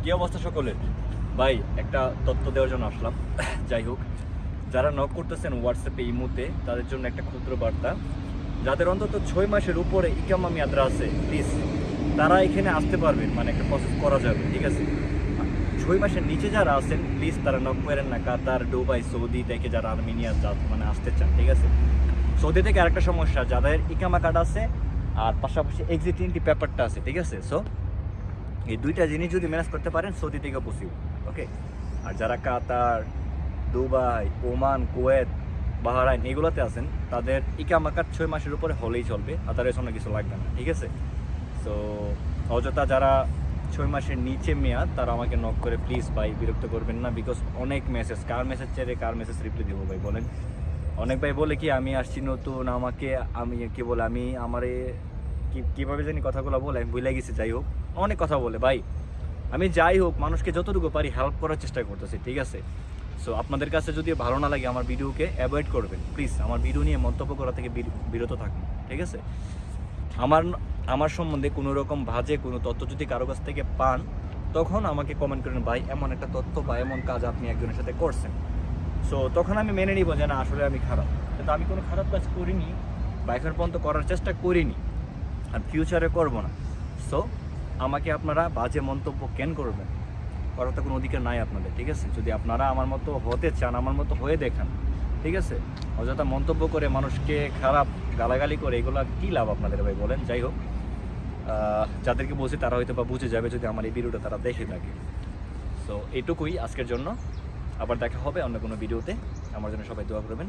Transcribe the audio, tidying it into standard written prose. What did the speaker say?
কি অবস্থা সকলের? ভাই একটা তথ্য দেওয়ার জন্য আসলাম। যাই হোক, যারা নক করতেছেন হোয়াটসঅ্যাপে ইমোতে, তাদের জন্য একটা ক্ষুদ্র বার্তা। যাদের অন্তত 6 মাসের উপরে ইকামা মেয়াদরা আছে, প্লিজ তারা এখানে আসতে পারবেন, মানে একটা প্রসেস করা যাবে, ঠিক আছে? 6 মাসের নিচে যারা আছেন প্লিজ তারা নক করেন না। কাতার, দুবাই, সৌদি থেকে যারা আর্মেনিয়া মানে আসতে চান, ঠিক আছে? সৌদি থেকে আরেকটা সমস্যা, যাদের ইকামা কার্ড আছে আর পাশাপাশি এক্সিটিং পেপারটা আছে, ঠিক আছে? সো এই দুইটা জিনিস যদি ম্যানেজ করতে পারেন সৌদি থেকে পসিবল, ওকে? আর যারা কাতার, দুবাই, ওমান, কুয়েত, বাহরাইন এগুলোতে আছেন, তাদের ইকামা কার্ড 6 মাসের উপরে হলেই চলবে, আদারওয়াইজ অন্য কিছু লাগবে না, ঠিক আছে? সো অযথা যারা 6 মাসের নিচে মেয়াদ, তারা আমাকে নক করে প্লিজ ভাই বিরক্ত করবেন না, বিকজ অনেক মেসেজ, কার মেসেজ ছেড়ে কার মেসেজ রিপ্লাই দেবো ভাই বলেন? অনেক ভাই বলে কি আমি আসছি নতুন, আমাকে আমি কি বলে আমি আমারে কীভাবে জানি কথাগুলো বলে আমি ভুলে গেছি। যাই হোক, অনেক কথা বলে ভাই। আমি যাই হোক মানুষকে যতটুকু পারি হেল্প করার চেষ্টা করতেছি, ঠিক আছে? সো আপনাদের কাছে যদি ভালো না লাগে আমার ভিডিওকে অ্যাভয়েড করবেন প্লিজ, আমার ভিডিও নিয়ে মন্তব্য করা থেকে বিরত থাকুন, ঠিক আছে? আমার সম্বন্ধে কোনো রকম বাজে কোনো তথ্য যদি কারো কাছ থেকে পান, তখন আমাকে কমেন্ট করেন ভাই এমন একটা তথ্য বা এমন কাজ আপনি একজনের সাথে করছেন। সো তখন আমি মেনে নিব যে না আসলে আমি খারাপ, কিন্তু আমি কোনো খারাপ কাজ করিনি বা এখন পর্যন্ত করার চেষ্টা করিনি আর ফিউচারে করব না। সো আমাকে আপনারা বাজে মন্তব্য কেন করবেন? করার তো কোনো অধিকার নাই আপনাদের, ঠিক আছে? যদি আপনারা আমার মতো হতে চান, আমার মতো হয়ে দেখান, ঠিক আছে? অযথা মন্তব্য করে মানুষকে খারাপ গালাগালি করে এগুলো কী লাভ আপনাদের ভাই বলেন? যাই হোক, যাদেরকে বলছি তারা হয়তো বা বুঝে যাবে যদি আমার এই ভিডিওটা তারা দেখে থাকে। সো এইটুকুই আজকের জন্য, আবার দেখা হবে অন্য কোনো ভিডিওতে। আমার জন্য সবাই দোয়া করবেন।